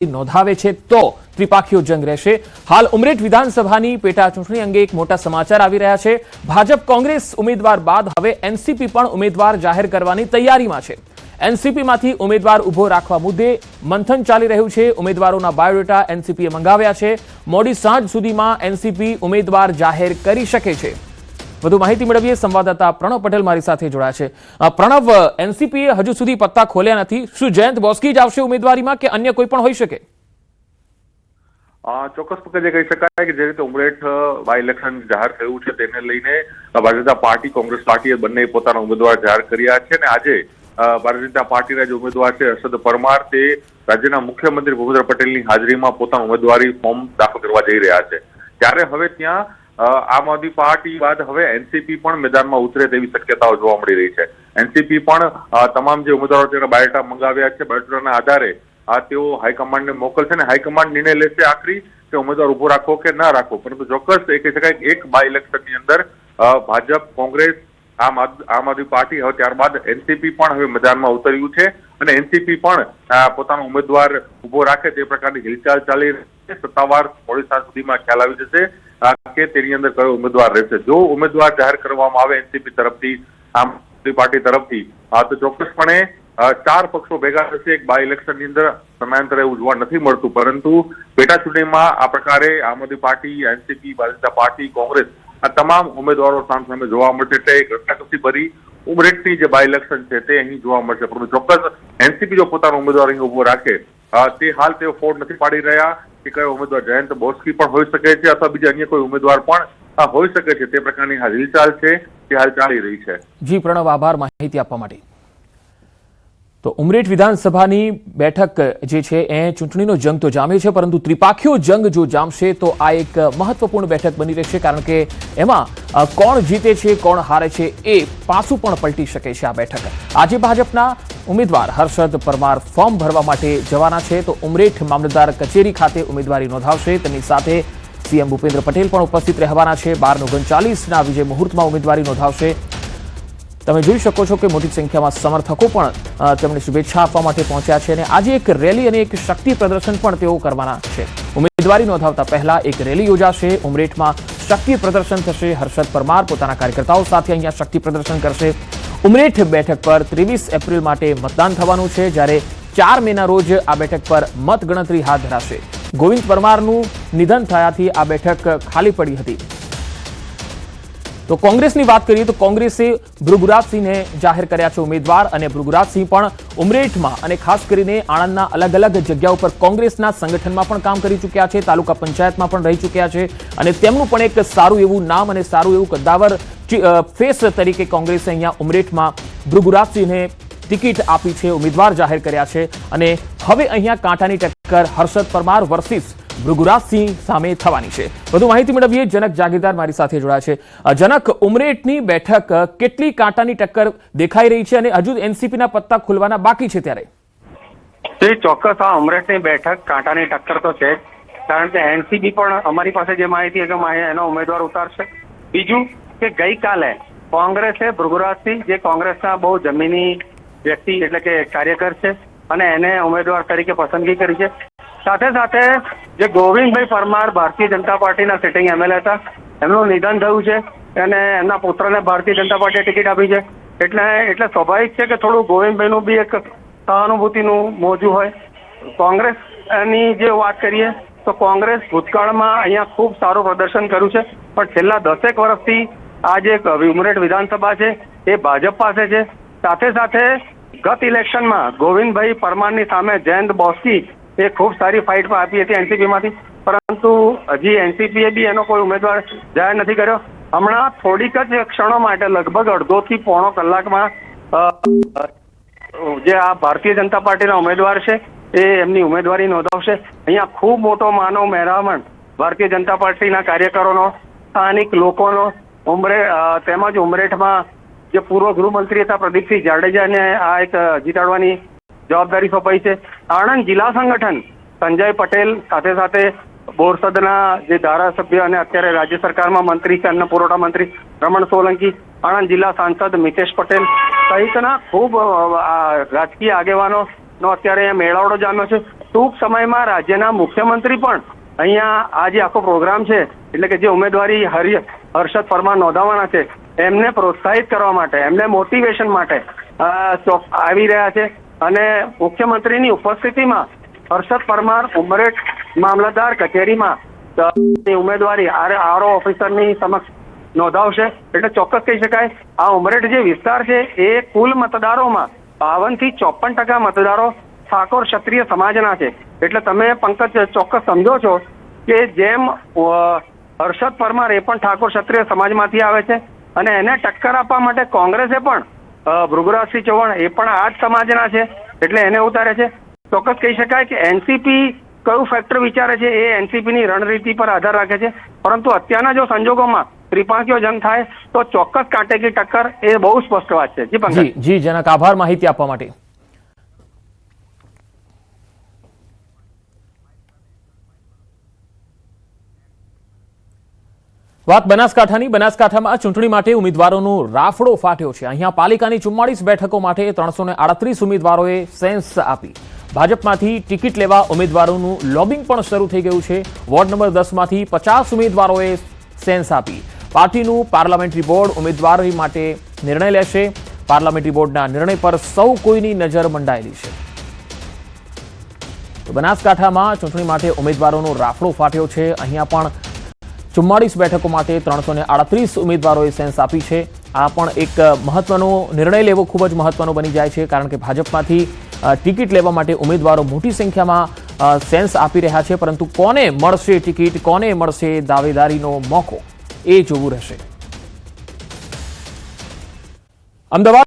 નોંધાવે છે તો ત્રિપાખીયો જંગ રહેશે। હાલ ઉમરેઠ વિધાનસભાની પેટા ચૂંટણી અંગે એક મોટા સમાચાર આવી રહ્યા છે। ભાજપ કોંગ્રેસ ઉમેદવાર બાદ હવે એનસીપી પણ ઉમેદવાર જાહેર કરવાની તૈયારીમાં છે। એનસીપીમાંથી ઉમેદવાર ઉભો રાખવા મુદ્દે મંથન ચાલી રહ્યું છે। ઉમેદવારોના બાયોડેટા એનસીપીએ મંગાવ્યા છે। મોડી સાંજ સુધીમાં એનસીપી ઉમેદવાર જાહેર કરી શકે છે। વધુ માહિતી મેળવીએ સંવાદદાતા પ્રણવ પટેલ મારી સાથે જોડાયા છે। પ્રણવ, એનસીપીએ હજુ સુધી પત્તા ખોલ્યા નથી, શું જયંત બોસ્કી જ આવશે ઉમેદવારીમાં કે અન્ય કોઈ પણ હોઈ શકે? ચોક્કસપણે જે કહી શકાય કે જે રીતે ઉમરેઠ બાય ઇલેક્શન જાહેર થયું છે તેને લઈને ભારતીય જનતા પાર્ટી કોંગ્રેસ પાર્ટીએ બંને પોતાના ઉમેદવાર જાહેર કર્યા છે અને આજે ભારતીય જનતા પાર્ટીના જે ઉમેદવાર છે હર્ષદ પરમાર તે રાજ્યના મુખ્યમંત્રી ભૂપેન્દ્ર પટેલની હાજરીમાં પોતાનું ઉમેદવારી ફોર્મ દાખલ કરવા જઈ રહ્યા છે। ત્યારે હવે ત્યાં આમ આદમી પાર્ટી બાદ હવે એનસીપી પણ મેદાનમાં ઉતરે તેવી શક્યતાઓ જોવા મળી રહી છે। એનસીપી પણ તમામ જે ઉમેદવારો તેના બાયોડેટા મંગાવ્યા છે, બાયોડેટાના આધારે તેઓ હાઈકમાન્ડને મોકલશે અને હાઈકમાન્ડ નિર્ણય લેશે આખરી કે ઉમેદવાર ઉભો રાખવો કે ના રાખવો। પરંતુ ચોક્કસ એ કહી શકાય કે એક બાય ઇલેક્શનની અંદર ભાજપ, કોંગ્રેસ, આમ આદમી પાર્ટી હવે ત્યારબાદ એનસીપી પણ હવે મેદાનમાં ઉતર્યું છે અને એનસીપી પણ પોતાનો ઉમેદવાર ઉભો રાખે તે પ્રકારની હિલચાલ ચાલી રહી છે। સત્તાવાર મોડી સાંજ સુધીમાં ખ્યાલ આવી જશે કે તેની અંદર કયો ઉમેદવાર રહેશે। જો ઉમેદવાર જાહેર કરવામાં આવે એનસીપી તરફથી, આમ આદમી પાર્ટી તરફથી, તો ચોક્કસપણે ચાર પક્ષો ભેગા થશે। એક બાય ઇલેક્શનની અંદર સમયાંતરે એવું જોવા નથી મળતું, પરંતુ પેટા ચૂંટણીમાં આ પ્રકારે આમ આદમી party, NCP, Bharatiya Janata party, Congress આ તમામ ઉમેદવારો સામે જોવા મળશે। એટલે એક રસાકસી ભરી ઉમરેઠની જે બાય ઇલેક્શન છે તે અહીં જોવા મળશે। પરંતુ ચોક્કસ એનસીપી જો પોતાનો ઉમેદવાર અહીં ઉભો રાખે તે હાલ તેઓ ફોડ નથી પાડી રહ્યા કે કયો ઉમેદવાર જયંત બોસ્કી પણ હોઈ શકે છે અથવા બીજા અન્ય કોઈ ઉમેદવાર પણ હોઈ શકે છે। તે પ્રકારની હાલ હિલચાલ છે તે હાલ ચાલી રહી છે। જી પ્રણવ, આભાર માહિતી આપવા માટે। તો ઉમરેઠ વિધાનસભાની બેઠક જે છે એ ચૂંટણીનો જંગ તો જામ્યો છે, પરંતુ ત્રિપાખીયો જંગ જો જામશે તો આ એક મહત્વપૂર્ણ બેઠક બની રહેશે, કારણ કે એમાં કોણ જીતે છે, કોણ હારે છે એ પાસું પણ પલટી શકે છે આ બેઠક। આજે ભાજપના ઉમેદવાર હર્ષદ પરમાર ફોર્મ ભરવા માટે જવાના છે, તો ઉમરેઠ મામલતદાર કચેરી ખાતે ઉમેદવારી નોંધાવશે। તેમની સાથે સીએમ ભૂપેન્દ્ર પટેલ પણ ઉપસ્થિત રહેવાના છે। 12:39 વિજય મુહૂર્તમાં ઉમેદવારી નોંધાવશે। તમે જોઈ શકો છો કે મોટી સંખ્યામાં સમર્થકો પણ તેમને શુભેચ્છા આપવા માટે પહોંચ્યા છે અને આજે એક રેલી અને એક શક્તિ પ્રદર્શન પણ તેઓ કરવાના છે। ઉમેદવારી નોંધાવતા પહેલા એક રેલી યોજાશે, ઉમરેઠમાં શક્તિ પ્રદર્શન થશે। હર્ષદ પરમાર પોતાના કાર્યકર્તાઓ સાથે અહીંયા શક્તિ પ્રદર્શન કરશે। ઉમરેઠ બેઠક પર 23 એપ્રિલ માટે મતદાન થવાનું છે, જ્યારે 4 મેના રોજ આ બેઠક પર મતગણતરી હાથ ધરાશે। ગોવિંદ પરમારનું નિધન થયાથી આ બેઠક ખાલી પડી હતી। તો કોંગ્રેસની વાત કરીએ તો કોંગ્રેસે ભૃગુરાજસિંહને જાહેર કર્યા છે ઉમેદવાર, અને ભૃગુરાજસિંહ પણ ઉમરેઠમાં અને ખાસ કરીને આણંદના અલગ અલગ જગ્યાઓ પર કોંગ્રેસના સંગઠનમાં પણ કામ કરી ચૂક્યા છે, તાલુકા પંચાયતમાં પણ રહી ચૂક્યા છે અને તેમનું પણ એક સારું એવું નામ અને સારું એવું કદ્દાવર ફેસ તરીકે કોંગ્રેસે અહીંયા ઉમરેઠમાં ભૃગુરાજસિંહને ટિકિટ આપી છે, ઉમેદવાર જાહેર કર્યા છે અને હવે અહીંયા કાંટાની ટક્કર હર્ષદ પરમાર વર્સિસ ભૃગુરાજસિંહ સામે થવાની છે। વધુ માહિતી મેળવીએ જનક જાગીરદાર મારી સાથે જોડાયા છે। જનક, ઉમરેઠની બેઠક કેટલી કાંટાની ટક્કર દેખાઈ રહી છે અને હજુ એનસીપીના પત્તા ખુલવાના બાકી છે ત્યારે? ચોક્કસ આ ઉમરેઠની બેઠક કાંટાની ટક્કર તો છે, કારણ કે એનસીપી પણ અમારી પાસે જે માહિતી છે કે એનો ઉમેદવાર ઉતારશે। બીજું કે ગઈકાલે કોંગ્રેસે ભૃગુરાજસિંહ, જે કોંગ્રેસના બહુ જમીની વ્યક્તિ એટલે કે કાર્યકર છે, અને એને ઉમેદવાર તરીકે પસંદગી કરી છે। સાથે સાથે જે ગોવિંદભાઈ પરમાર ભારતીય જનતા પાર્ટીના સિટિંગ એમએલએ હતા, એમનું નિધન થયું છે અને એમના પુત્રને ભારતીય જનતા પાર્ટીએ ટિકિટ આપી છે। એટલે સ્વાભાવિક છે કે થોડું ગોવિંદભાઈનું બી એક સહાનુભૂતિનું મોજું હોય। કોંગ્રેસની જે વાત કરીએ તો કોંગ્રેસ ભૂતકાળમાં અહીંયા ખૂબ સારું પ્રદર્શન કર્યું છે, પણ છેલ્લા 10 વર્ષથી આ જે ઉમરેઠ વિધાનસભા છે એ ભાજપ પાસે છે। સાથે સાથે ગત ઇલેક્શનમાં ગોવિંદભાઈ પરમારની સામે જયંત બોસ્કી એ ખૂબ સારી ફાઇટ આપી હતી એનસીપીમાંથી, પરંતુ હજી એનસીપીએ બી એનો કોઈ ઉમેદવાર જાહેર નથી કર્યો। હમણાં થોડીક જ ક્ષણો માટે લગભગ અડધોથી પોણો કલાકમાં જે આ ભારતીય જનતા પાર્ટીના ઉમેદવાર છે એ એમની ઉમેદવારી નોંધાવશે। અહીંયા ખૂબ મોટો માનવ મહેરામણ ભારતીય જનતા પાર્ટીના કાર્યકરોનો, સ્થાનિક લોકોનો, તેમજ ઉમરેઠમાં જે પૂર્વ ગૃહમંત્રી હતા પ્રદીપસિંહ જાડેજાને આ એક જીતાડવાની જવાબદારી સોંપાઈ છે। આણંદ જિલ્લા સંગઠન સંજય પટેલ, સાથે સાથે બોરસદના જે ધારાસભ્ય અને અત્યારે રાજ્ય સરકારમાં મંત્રી છે, અન્ન પુરવઠા મંત્રી રમણ સોલંકી, આણંદ જિલ્લા સાંસદ મિતેશ પટેલ સહિતના ખૂબ રાજકીય આગેવાનો નો અત્યારે મેળાવડો જામ્યો છે। ટૂંક સમયમાં રાજ્યના મુખ્યમંત્રી પણ અહીંયા આ જે આખો પ્રોગ્રામ છે એટલે કે જે ઉમેદવારી હર્ષદ પરમાર નોંધાવવાના છે એમને પ્રોત્સાહિત કરવા માટે, એમને મોટિવેશન માટે આવી રહ્યા છે. અને મુખ્યમંત્રીની ઉપસ્થિતિમાં હર્ષદ પરમાર ઉમરેઠ મામલતદાર કચેરીમાં ઉમેદવારી આરઓ ઓફિસરની સમક્ષ નોંધાવશે. એટલે ચોક્કસ કહી શકાય આ ઉમરેઠ જે વિસ્તાર છે એ કુલ મતદારોમાં 52 થી 54% મતદારો ઠાકોર ક્ષત્રિય સમાજના છે. એટલે તમે પંકજ ચોક્કસ સમજો છો કે જેમ હર્ષદ પરમાર એ પણ ઠાકોર ક્ષત્રિય સમાજમાંથી આવે છે અને એને ટક્કર આપવા માટે કોંગ્રેસે પણ ભૃગુરાજસિંહ ચૌહાણ એ પણ આ જ સમાજના છે એટલે એને ઉતારે છે. ચોક્કસ કહી શકાય કે એનસીપી કયું ફેક્ટર વિચારે છે એ એનસીપીની રણનીતિ પર આધાર રાખે છે. પરંતુ અત્યારના જો સંજોગોમાં ત્રિપાંખીયો જંગ થાય તો ચોક્કસ કાંટે કી ટક્કર એ બહુ સ્પષ્ટ વાત છે. જી પંકજ. જી જનક, આભાર માહિતી આપવા માટે. વાત બનાસકાંઠાની. બનાસકાંઠામાં ચૂંટણી માટે ઉમેદવારોનો રાફડો ફાટ્યો છે. અહીંયા પાલિકાની 44 બેઠકો માટે 338 ઉમેદવારોએ સેન્સ આપી. ભાજપમાંથી ટિકિટ લેવા ઉમેદવારોનું લોબિંગ પણ શરૂ થઈ ગયું છે. વોર્ડ નંબર 10 માંથી 50 ઉમેદવારોએ સેન્સ આપી. પાર્ટીનું પાર્લામેન્ટરી બોર્ડ ઉમેદવારી માટે નિર્ણય લેશે. પાર્લામેન્ટરી બોર્ડના નિર્ણય પર સૌ કોઈની નજર મંડાયેલી છે. તો બનાસકાંઠામાં ચૂંટણી માટે ઉમેદવારોનો રાફડો ફાટ્યો છે. અહીંયા પણ 44 બેઠકો માટે 338 ઉમેદવારોએ સેન્સ આપી છે. આ પણ એક મહત્વનો નિર્ણય લેવો ખૂબ જ મહત્વનો બની જાય છે, કારણ કે ભાજપમાંથી ટિકિટ લેવા માટે ઉમેદવારો મોટી સંખ્યામાં સેન્સ આપી રહ્યા છે. પરંતુ કોને મળશે ટિકિટ, કોને મળશે દાવેદારીનો મોકો, એ જોવું રહેશે. અમદાવાદ